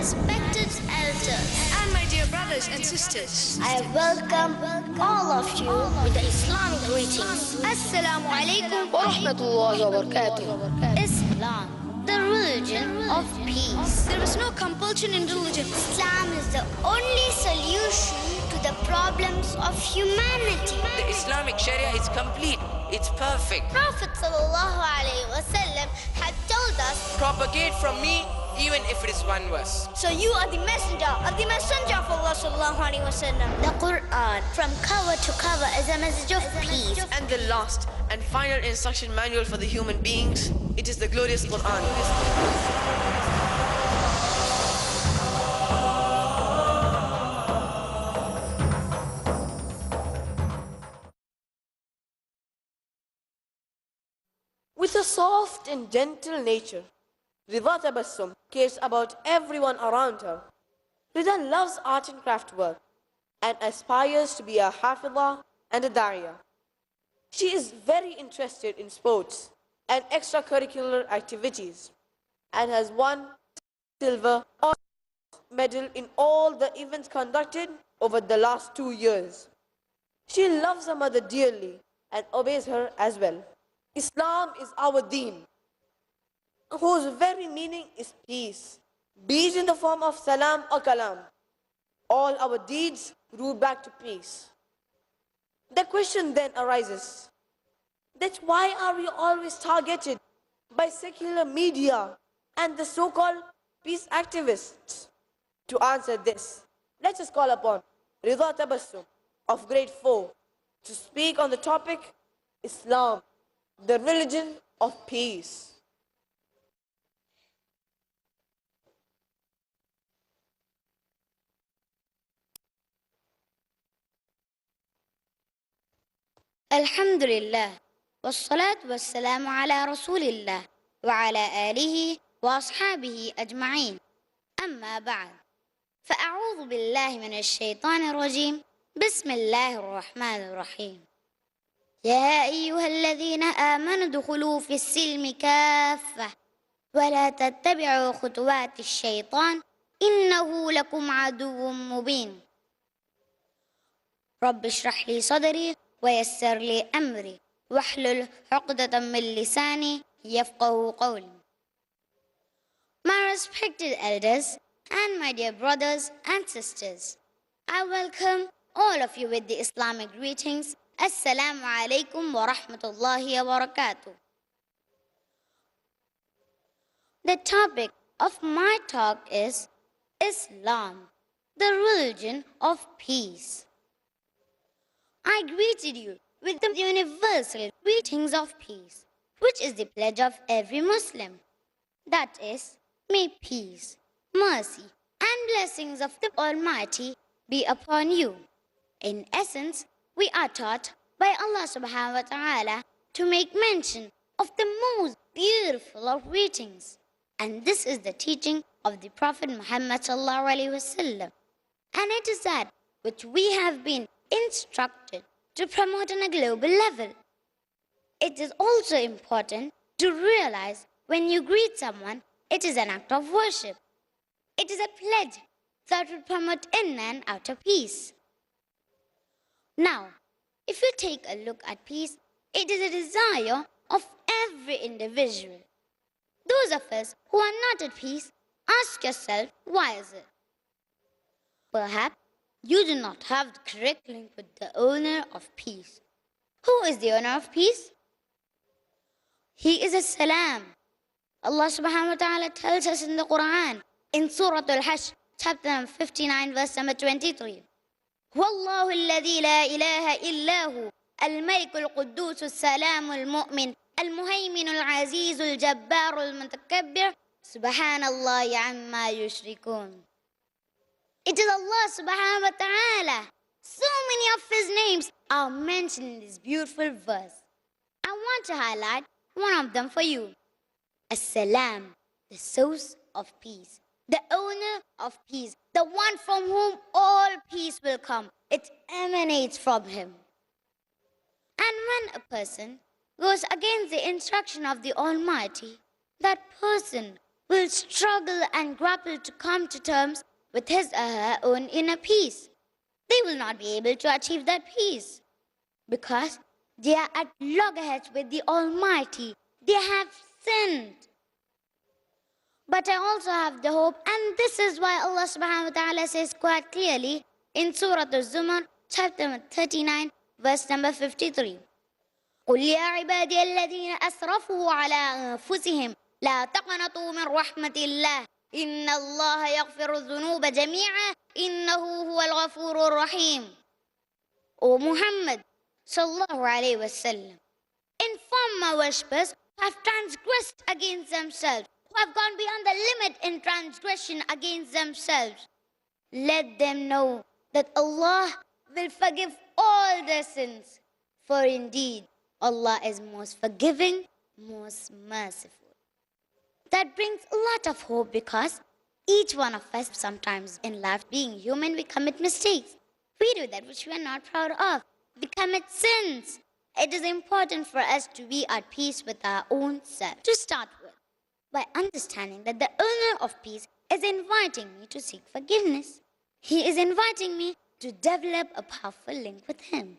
respected elders, and my dear brothers and sisters, I welcome all of you with the Islamic greetings. Assalamu alaikum wa rahmatullahi wa barakatuh. Islam, the religion of peace. There is no compulsion in religion. Islam is the only solution to the problems of humanity. The Islamic Sharia is complete. It's perfect. Prophet ﷺ had told us, propagate from me even if it is one verse. So you are the messenger of Allah ﷺ. The Quran from cover to cover is a message of peace. And the last and final instruction manual for the human beings, it is the glorious Quran. With a soft and gentle nature, Rida Tabassum cares about everyone around her. Rida loves art and craft work and aspires to be a hafidha and a da'iyah. She is very interested in sports and extracurricular activities and has won silver or medal in all the events conducted over the last 2 years. She loves her mother dearly and obeys her as well. Islam is our deen, whose very meaning is peace, be it in the form of salam or kalam. All our deeds root back to peace. The question then arises that why are we always targeted by secular media and the so-called peace activists? To answer this, let us call upon Rida Tabassum of grade 4 to speak on the topic Islam, the religion of peace. Alhamdulillah, wassalatu wassalamu ala rasulillah wa ala alihi wa ashabihi ajma'in. Amma ba'd. فأعوذ بالله من الشيطان الرجيم. بسم الله الرحمن الرحيم. يا أيها الذين آمنوا ادخلوا في السلم كافة ولا تتبعوا خطوات الشيطان إنه لكم عدو مبين. رب اشرح لي صدري ويسر لي أمري واحلل عقدة من لساني يفقهوا قولي. My respected elders and my dear brothers and sisters, I welcome all of you with the Islamic greetings. Assalamu alaikum wa rahmatullahi wa barakatuh. The topic of my talk is Islam, the religion of peace. I greeted you with the universal greetings of peace, which is the pledge of every Muslim. That is, may peace, mercy, and blessings of the Almighty be upon you. In essence, we are taught by Allah subhanahu wa ta'ala to make mention of the most beautiful of greetings. And this is the teaching of the Prophet Muhammad sallallahu alaihi wasallam. And it is that which we have been instructed to promote on a global level. It is also important to realize when you greet someone, it is an act of worship. It is a pledge that will promote in and outer peace. Now, if you take a look at peace, it is a desire of every individual. Those of us who are not at peace, ask yourself, why is it? Perhaps you do not have the correct link with the owner of peace. Who is the owner of peace? He is a salam. Allah subhanahu wa ta'ala tells us in the Quran, in Surah Al-Hashr, chapter 59, verse number 23. والله الذي لا إله إلا هو الملك القدوس السلام المؤمن المهيمن العزيز الجبار المتكبر سبحان الله عما يشركون. It is Allah subhanahu wa ta'ala. So many of His names are mentioned in this beautiful verse. I want to highlight one of them for you. As-Salam, the source of peace, the owner of peace, the one from whom all peace will come. It emanates from Him. And when a person goes against the instruction of the Almighty, that person will struggle and grapple to come to terms with his or her own inner peace. They will not be able to achieve that peace because they are at loggerheads with the Almighty. They have sinned. But I also have the hope, and this is why Allah subhanahu wa ta'ala says quite clearly in Surah Al-Zumar, chapter 39, verse number 53. قُلْ يَا عِبَادِيَ الَّذِينَ أَسْرَفُوا عَلَىٰ أَنفُسِهِمْ لَا تَقْنَطُوا مِنْ رَحْمَةِ اللَّهِ إِنَّ اللَّهَ يَغْفِرُ الذُّنُوبَ جَمِيعًا إِنَّهُ هُوَ الْغَفُورُ الرَّحِيمُ. O Muhammad sallallahu alayhi wa sallam, inform my worshippers who have transgressed against themselves, who have gone beyond the limit in transgression against themselves. Let them know that Allah will forgive all their sins, for indeed Allah is most forgiving, most merciful. That brings a lot of hope because each one of us sometimes in life, being human, we commit mistakes. We do that which we are not proud of. We commit sins. It is important for us to be at peace with our own self. To start with, by understanding that the owner of peace is inviting me to seek forgiveness. He is inviting me to develop a powerful link with Him.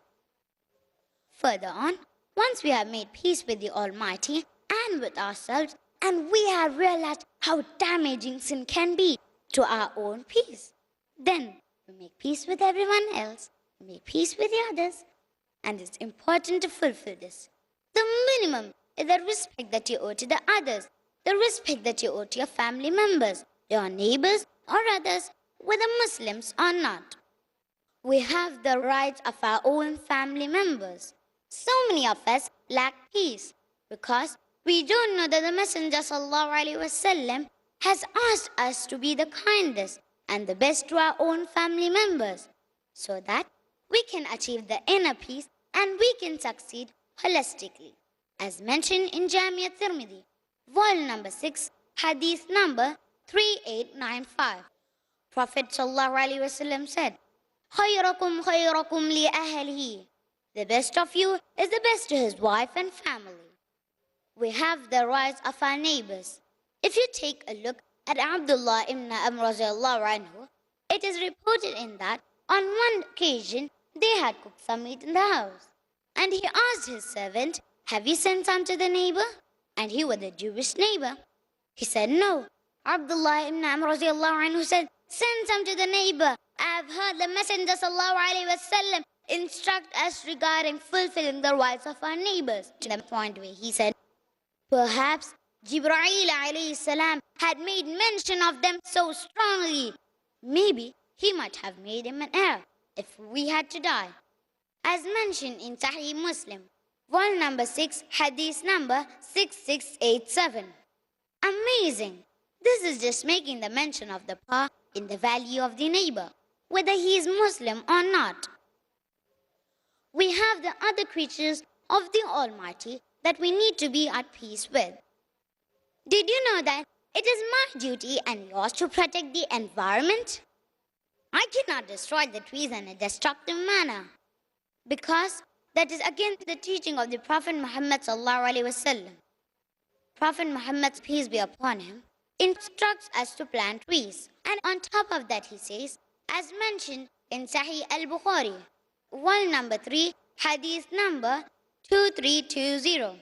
Further on, once we have made peace with the Almighty and with ourselves, and we have realized how damaging sin can be to our own peace, then we make peace with everyone else, we make peace with the others. And it's important to fulfill this. The minimum is the respect that you owe to the others, the respect that you owe to your family members, your neighbors or others, whether Muslims or not. We have the rights of our own family members. So many of us lack peace because we don't know that the Messenger ﷺ has asked us to be the kindest and the best to our own family members so that we can achieve the inner peace and we can succeed holistically. As mentioned in Jamia Tirmidhi, volume number 6, hadith number 3895. Prophet ﷺ said, خَيْرَكُمْ خَيْرَكُمْ لِأَهْلِهِ. The best of you is the best to his wife and family. We have the rights of our neighbors. If you take a look at Abdullah ibn Amr radiallahu anhu, it is reported in that on one occasion they had cooked some meat in the house. And he asked his servant, have you sent some to the neighbor? And he was the Jewish neighbor. He said, no. Abdullah ibn Amr radiallahu anhu said, send some to the neighbor. I have heard the Messenger sallallahu alayhi wa sallam instruct us regarding fulfilling the rights of our neighbors. To the point where he said, perhaps Jibreel alayhi salam had made mention of them so strongly. Maybe he might have made him an heir if we had to die. As mentioned in Sahih Muslim, volume number 6, hadith number 6687. Amazing! This is just making the mention of the power in the value of the neighbor, whether he is Muslim or not. We have the other creatures of the Almighty that we need to be at peace with. Did you know that it is my duty and yours to protect the environment? I cannot destroy the trees in a destructive manner because that is against the teaching of the Prophet Muhammad sallallahu alaihi wasallam. Prophet Muhammad, peace be upon him, instructs us to plant trees. And on top of that he says, as mentioned in Sahih al-Bukhari, volume number 3, hadith number 2320.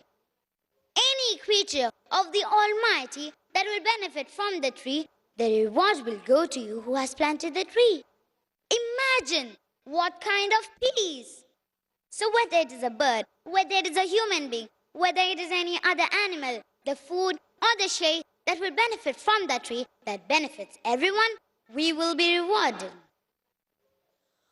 Any creature of the Almighty that will benefit from the tree, the reward will go to you who has planted the tree. Imagine what kind of peace. So whether it is a bird, whether it is a human being, whether it is any other animal, the food or the shade that will benefit from that tree, that benefits everyone, we will be rewarded.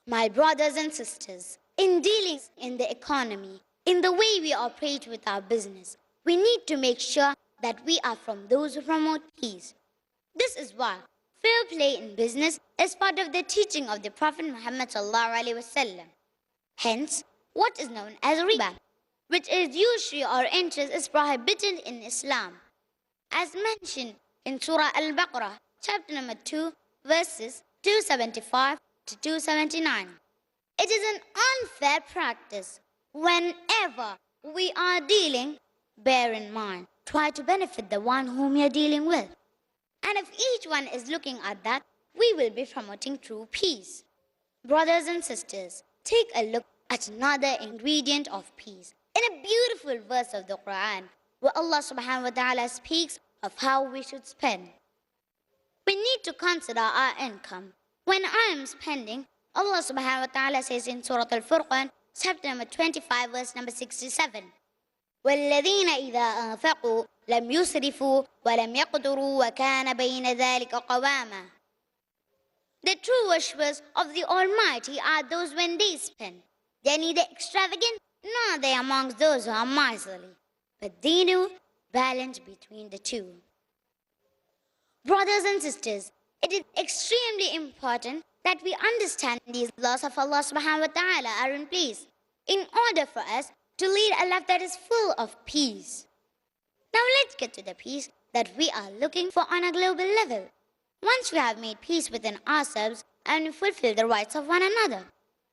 My brothers and sisters, in dealing in the economy, in the way we operate with our business, we need to make sure that we are from those who promote peace. This is why fair play in business is part of the teaching of the Prophet Muhammad sallallahu alaihi wasallam. Hence, what is known as riba, which is usury or interest, is prohibited in Islam. As mentioned in Surah Al-Baqarah, chapter number 2, verses 275 to 279. It is an unfair practice. Whenever we are dealing, bear in mind, try to benefit the one whom you are dealing with. And if each one is looking at that, we will be promoting true peace. Brothers and sisters, take a look at another ingredient of peace in a beautiful verse of the Quran, where Allah subhanahu wa ta'ala speaks of how we should spend. We need to consider our income. When I am spending, Allah subhanahu wa ta'ala says in Surah Al-Furqan, chapter number 25, verse number 67, وَالَّذِينَ إِذَا أَنفَقُوا لَمْ يُسْرِفُوا وَلَمْ يَقْتُرُوا وَكَانَ بَيْنَ ذَلِكَ قَوَامًا. The true worshippers of the Almighty are those when they spend. They are neither extravagant nor they are amongst those who are miserly, but they know balance between the two. Brothers and sisters, it is extremely important that we understand these laws of Allah subhanahu wa ta'ala are in place in order for us to lead a life that is full of peace. Now let's get to the peace that we are looking for on a global level. Once we have made peace within ourselves and we fulfill the rights of one another,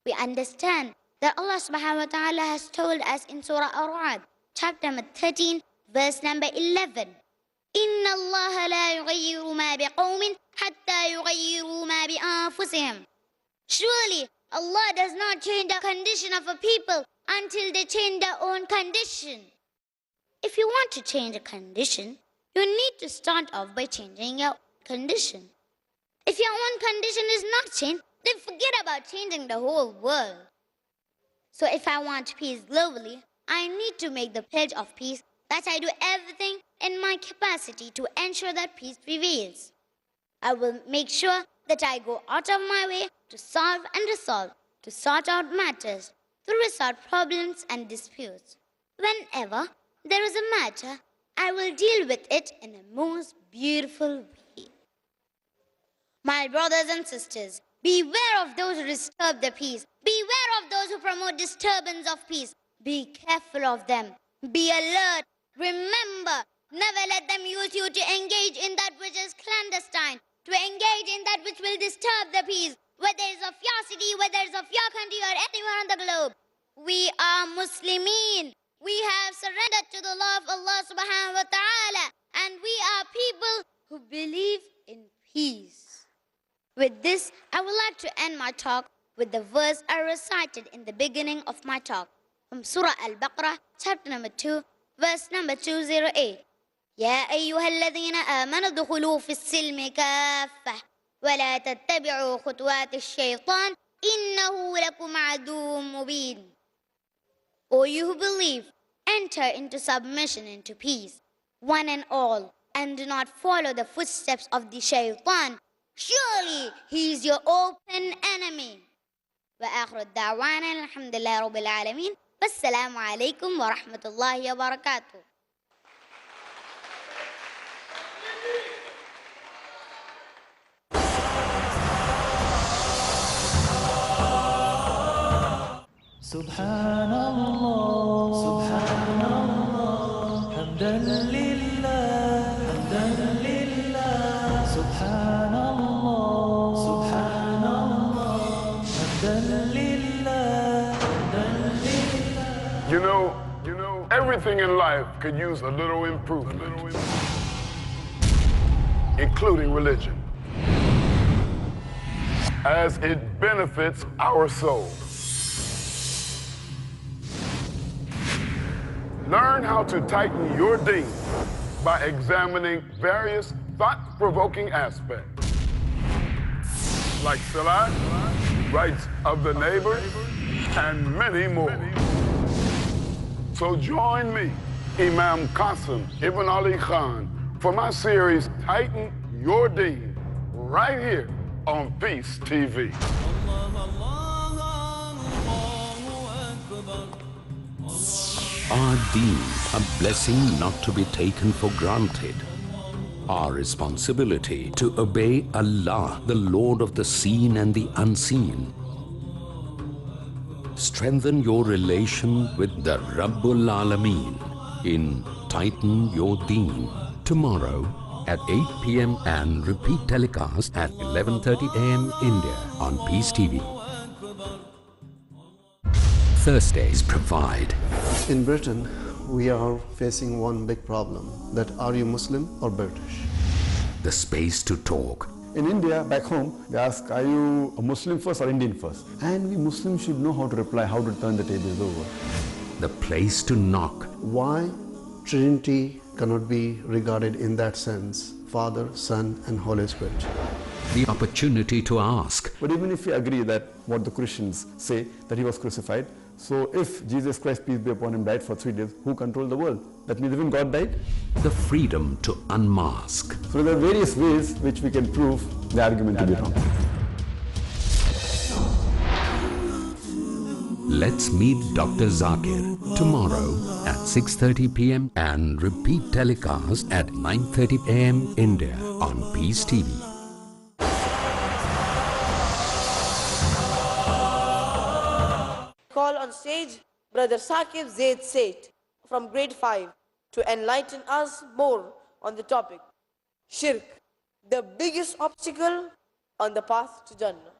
we understand that Allah subhanahu wa ta'ala has told us in Surah Ar-Ra'd, chapter number 13, verse number 11, إِنَّ اللَّهَ لَا يُغَيِّرُ مَا بِقَوْمٍ حَتَّى يُغَيِّرُوا مَا بِأَنفُسِهِمْ. Surely Allah does not change the condition of a people until they change their own condition. If you want to change a condition, you need to start off by changing your condition. If your own condition is not changed, then forget about changing the whole world. So if I want peace globally, I need to make the pledge of peace that I do everything in my capacity to ensure that peace prevails. I will make sure that I go out of my way to solve and resolve, to sort out matters, to resolve problems and disputes. Whenever there is a matter, I will deal with it in a most beautiful way. My brothers and sisters, beware of those who disturb the peace. Beware of those who promote disturbance of peace. Be careful of them. Be alert. Remember, never let them use you to engage in that which is clandestine, to engage in that which will disturb the peace, whether it's of your city, whether it's of your country or anywhere on the globe. We are Muslimin. We have surrendered to the law of Allah subhanahu wa ta'ala, and we are people who believe in peace. With this, I would like to end my talk with the verse I recited in the beginning of my talk from Surah Al-Baqarah, chapter number 2, verse number 208. يا أيها الذين آمنوا ادخلوا في السلم كافة ولا تتبعوا خطوات الشيطان إنه لكم عدو مبين. O you who believe, enter into submission, into peace, one and all, and do not follow the footsteps of the shaitan. Surely he is your open enemy. وآخر الدعوانا الحمد لله رب العالمين والسلام عليكم ورحمة الله وبركاته. Subhanallah, Subhanallah, Hamdan lillah, Subhanallah, Subhanallah, Hamdan lillah, You know, everything in life could use a little improvement, including religion, as it benefits our soul. Learn how to tighten your deen by examining various thought-provoking aspects, like salat, rights of the neighbor, and many more. So join me, Imam Qasim Ibn Ali Khan, for my series, Tighten Your Deen, right here on Peace TV. Our deen, a blessing not to be taken for granted. Our responsibility to obey Allah, the Lord of the seen and the unseen. Strengthen your relation with the Rabbul Alameen in Tighten Your Deen. Tomorrow at 8 p.m. and repeat telecast at 11:30 a.m. India on Peace TV. Thursdays provide. In Britain, we are facing one big problem, that are you Muslim or British? the space to talk. In India, back home, they ask, are you a Muslim first or Indian first? And we Muslims should know how to reply, how to turn the tables over. The place to knock. Why Trinity cannot be regarded in that sense? Father, Son and Holy Spirit. The opportunity to ask. But even if we agree that what the Christians say, that he was crucified, so if Jesus Christ, peace be upon him, died for 3 days, who controlled the world? That means even God died? The freedom to unmask. So there are various ways which we can prove the argument to be wrong. Let's meet Dr. Zakir tomorrow at 6:30 p.m. and repeat telecast at 9:30 a.m. India on Peace TV. Call on stage Brother Saqib Zaid Seth from grade 5 to enlighten us more on the topic Shirk, the biggest obstacle on the path to Jannah.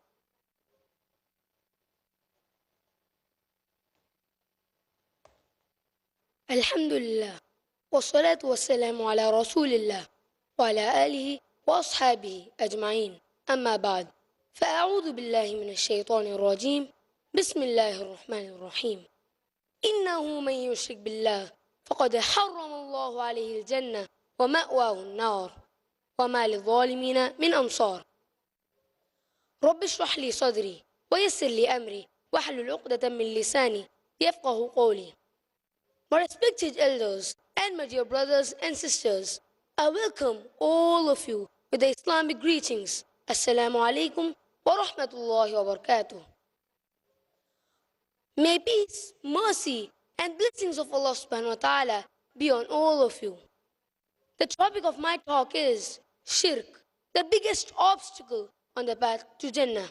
الحمد لله والصلاة والسلام على رسول الله وعلى آله وأصحابه أجمعين أما بعد فأعوذ بالله من الشيطان الرجيم بسم الله الرحمن الرحيم إنه من يشرك بالله فقد حرم الله عليه الجنة ومأواه النار وما للظالمين من أنصار رب اشرح لي صدري ويسر لي أمري واحلل عقدة من لساني يفقه قولي. My respected elders and my dear brothers and sisters, I welcome all of you with the Islamic greetings. Assalamu alaikum wa rahmatullahi wa barakatuh. May peace, mercy and blessings of Allah subhanahu wa ta'ala be on all of you. The topic of my talk is Shirk, the biggest obstacle on the path to Jannah.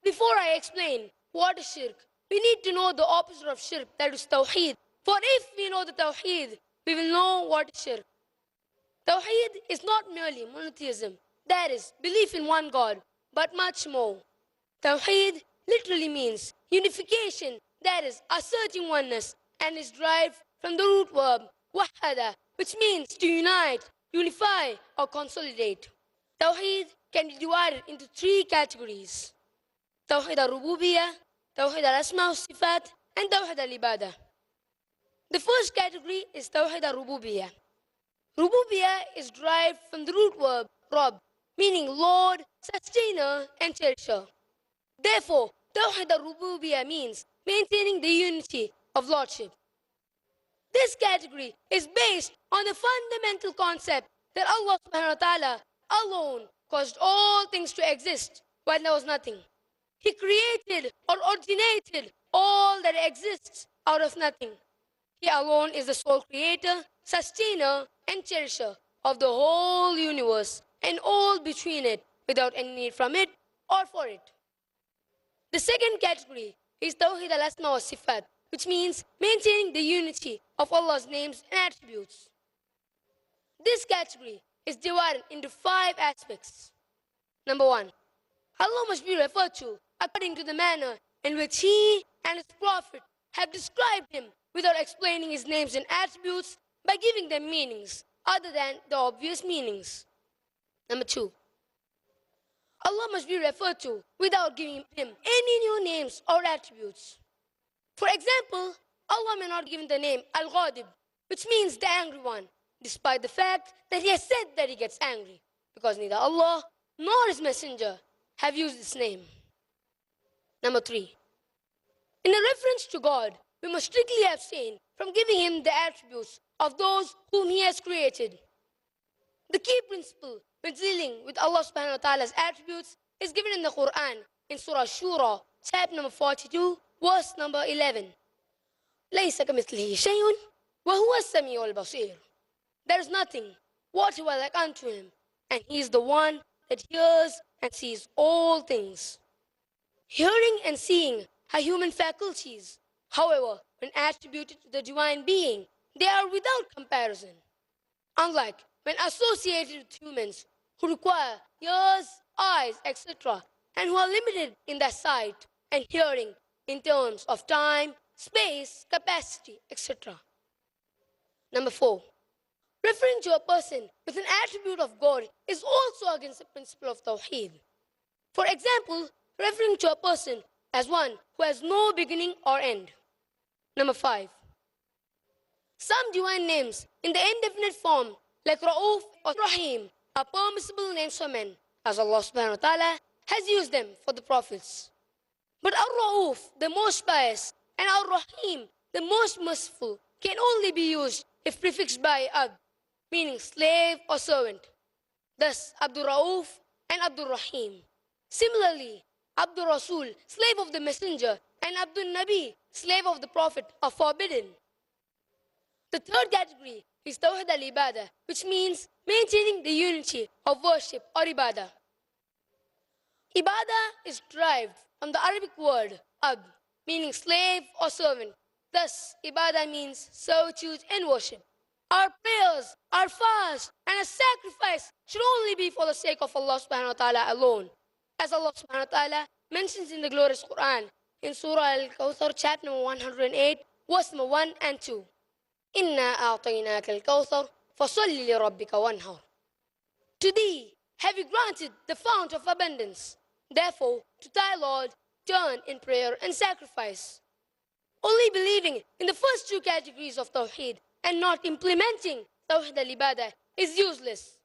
Before I explain what is Shirk, we need to know the opposite of Shirk, that is Tawheed. For if we know the Tawheed, we will know what is Shirk. Tawheed is not merely monotheism, that is, belief in one God, but much more. Tawheed literally means unification, that is, asserting oneness, and is derived from the root verb wahada, which means to unite, unify, or consolidate. Tawheed can be divided into 3 categories: Tawheed al-Rububiyyah, Tawheed al-Asma wa-Sifat, and Tawheed al-Ibadah. The first category is Tawheed al-Rububiyyah. Rububiyyah is derived from the root verb Rabb, meaning Lord, Sustainer, and Cherisher. Therefore, Tawheed al-Rububiyyah means maintaining the unity of Lordship. This category is based on the fundamental concept that Allah subhanahu wa ta'ala alone caused all things to exist while there was nothing. He created or originated all that exists out of nothing. He alone is the sole creator, sustainer, and cherisher of the whole universe and all between it without any need from it or for it. The second category is Tawheed al-Asma wa Sifat, which means maintaining the unity of Allah's names and attributes. This category is divided into 5 aspects. Number 1, Allah must be referred to according to the manner in which He and His Prophet have described Him without explaining His names and attributes by giving them meanings other than the obvious meanings. Number 2, Allah must be referred to without giving Him any new names or attributes. For example, Allah may not give Him the name Al-Ghadib, which means the angry one, despite the fact that He has said that He gets angry, because neither Allah nor His Messenger have used this name. Number 3, in a reference to God, we must strictly abstain from giving Him the attributes of those whom He has created. The key principle when dealing with Allah subhanahu wa ta'ala's attributes is given in the Quran in Surah Shura, chapter number 42, verse number 11. لَيْسَ كَمِثْلِهِ شَيْءٌ وَهُوَ السَّمِيعُ الْبَصِيرُ. There is nothing whatever like unto Him, and He is the one that hears and sees all things. Hearing and seeing are human faculties. However, when attributed to the divine being, they are without comparison. Unlike when associated with humans who require ears, eyes, etc., and who are limited in their sight and hearing in terms of time, space, capacity, etc. Number 4, Referring to a person with an attribute of God is also against the principle of Tawheed. For example, referring to a person as one who has no beginning or end. Number 5. Some divine names in the indefinite form, like Ra'uf or Rahim, are permissible names for men, as Allah subhanahu wa ta'ala has used them for the prophets. But Ar-Ra'uf, the most pious, and Ar-Rahim, the most merciful, can only be used if prefixed by Abd, meaning slave or servant. Thus, Abdur Ra'uf and Abdur Rahim. Similarly, Abdur Rasul, slave of the messenger, and Abdul Nabi, slave of the prophet, are forbidden. The third category is Tawhid al-Ibadah, which means maintaining the unity of worship or Ibadah. Ibadah is derived from the Arabic word Abd, meaning slave or servant. Thus, Ibadah means servitude and worship. Our prayers, our fast, and our sacrifice should only be for the sake of Allah subhanahu wa ta'ala alone. As Allah subhanahu wa ta'ala mentions in the glorious Quran, in Surah Al-Kawthar, chapter number 108, verse number 1 and 2. إِنَّا أَعْطَيْنَاكَ الْكَوْثَرَ فَصَلِّ لِرَبِّكَ وَانْحَرْ. To thee have we granted the fount of abundance. Therefore, to thy Lord, turn in prayer and sacrifice. Only believing in the first two categories of Tawheed and not implementing Tawheed al-Ibadah is useless.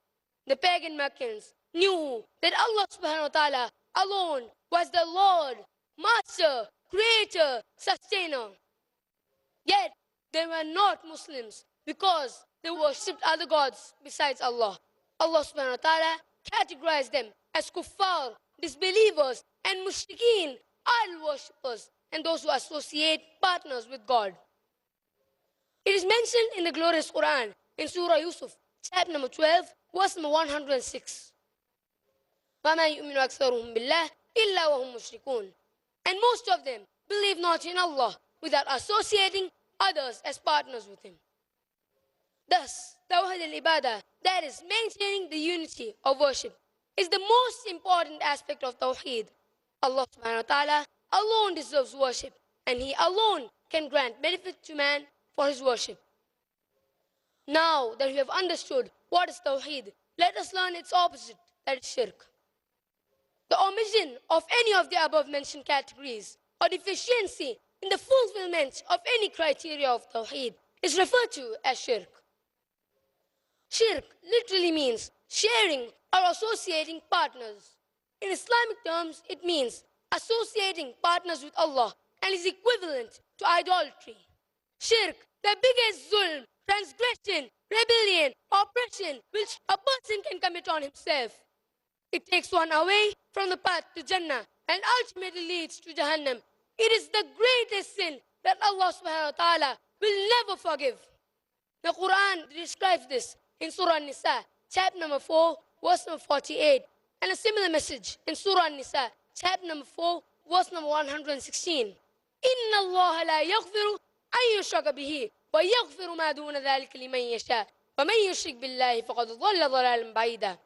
The pagan Meccans knew that Allah subhanahu wa ta'ala alone was the Lord, Master, Creator, Sustainer. Yet, they were not Muslims because they worshipped other gods besides Allah. Allah subhanahu wa ta'ala categorized them as kuffar, disbelievers, and mushrikeen, idol worshippers, and those who associate partners with God. It is mentioned in the glorious Quran in Surah Yusuf, chapter number 12, verse number 106. وَمَا يُؤْمِنُ أَكْثَرُهُمْ بِاللَّهِ إِلَّا وَهُمْ مُشْرِكُونَ. And most of them believe not in Allah without associating others as partners with Him. Thus, Tawheed al-Ibadah, that is maintaining the unity of worship, is the most important aspect of Tawheed. Allah subhanahu wa ta'ala alone deserves worship, and He alone can grant benefit to man for his worship. Now that we have understood what is Tawheed, let us learn its opposite, that is Shirk. The omission of any of the above mentioned categories or deficiency in the fulfillment of any criteria of Tawheed is referred to as Shirk. Shirk literally means sharing or associating partners. In Islamic terms, it means associating partners with Allah and is equivalent to idolatry. Shirk, the biggest zulm, transgression, rebellion, oppression which a person can commit on himself. It takes one away from the path to Jannah and ultimately leads to Jahannam. It is the greatest sin that Allah subhanahu wa ta'ala will never forgive. The Quran describes this in Surah An-Nisa, chapter number 4, verse number 48, and a similar message in Surah An-Nisa, chapter number 4, verse number 116. إِنَّ اللَّهَ لَا يَغْفِرُ أَن يُشْرَكَ بِهِ وَيَغْفِرُ مَا دُونَ ذَلِكَ لِمَن يَشَاءُ وَمَن يُشْرِكْ بِاللَّهِ فَقَدْ ضَلَّ ضَلَالًا بَعِيدًا.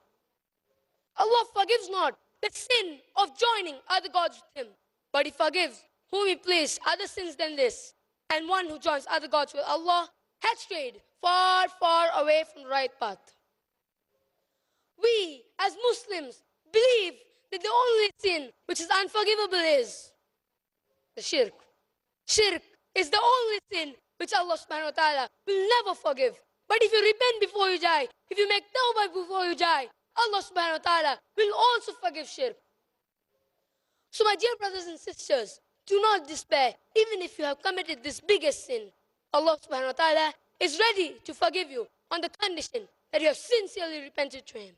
Allah forgives not the sin of joining other gods with Him, but He forgives whom He pleased other sins than this. And one who joins other gods with Allah has strayed far, far away from the right path. We, as Muslims, believe that the only sin which is unforgivable is the Shirk. Shirk is the only sin which Allah subhanahu wa ta'ala will never forgive. But if you repent before you die, if you make tawbah before you die, Allah subhanahu wa ta'ala will also forgive Shirk. So my dear brothers and sisters, do not despair even if you have committed this biggest sin. Allah subhanahu wa ta'ala is ready to forgive you on the condition that you have sincerely repented to Him.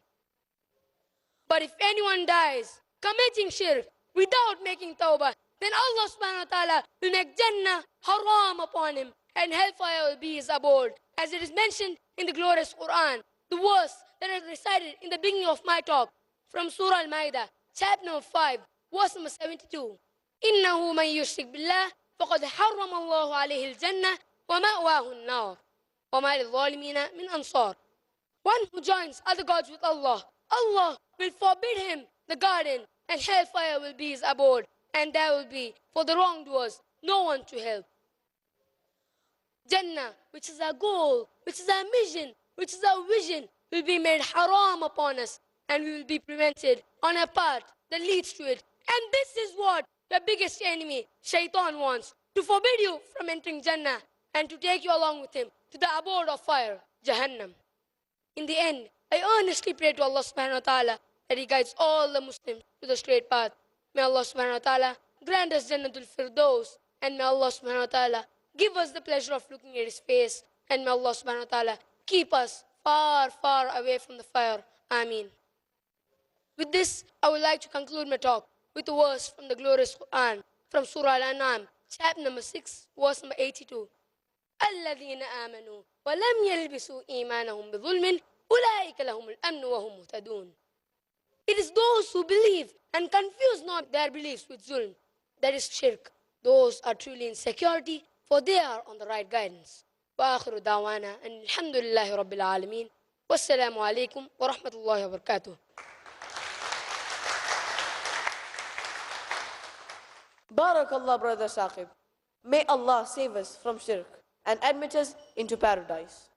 But if anyone dies committing Shirk without making tawbah, then Allah subhanahu wa ta'ala will make Jannah haram upon him and hellfire will be his abode. As it is mentioned in the glorious Quran, the verse that I recited in the beginning of my talk from Surah Al-Ma'idah, chapter number 5, verse number 72. إِنَّهُ مَن يُشْرِكْ بِاللَّهِ فَقَدْ حَرَّمَ اللَّهُ عَلَيْهِ الْجَنَّةَ وَمَأْوَاهُ النَّارُ وَمَا لِلظَّالِمِينَ مِنْ أَنصَارٍ. One who joins other gods with Allah, Allah will forbid him the garden and hellfire will be his abode, and there will be for the wrongdoers no one to help. Jannah, which is our goal, which is our mission, which is our vision, will be made haram upon us, and we will be prevented on a path that leads to it. And this is what your biggest enemy, Shaitan, wants, to forbid you from entering Jannah and to take you along with him to the abode of fire, Jahannam. In the end, I earnestly pray to Allah subhanahu wa ta'ala that He guides all the Muslims to the straight path. May Allah subhanahu wa ta'ala grant us Jannatul Firdaus, and may Allah subhanahu wa ta'ala give us the pleasure of looking at His face, and may Allah subhanahu wa ta'ala keep us far, far away from the fire. Ameen. With this, I would like to conclude my talk with a verse from the glorious Quran, from Surah Al-An'am, chapter number 6, verse number 82. الذين آمنوا ولم يلبسوا إيمانهم بظلم أولئك لهم الأمن وهم مهتدون. It is those who believe and confuse not their beliefs with zulm, that is shirk. Those are truly in security, for they are on the right guidance. وآخر دعوانا أن الحمد لله رب العالمين والسلام عليكم ورحمة الله وبركاته. Barakallah, Brother Saqib. May Allah save us from shirk and admit us into paradise.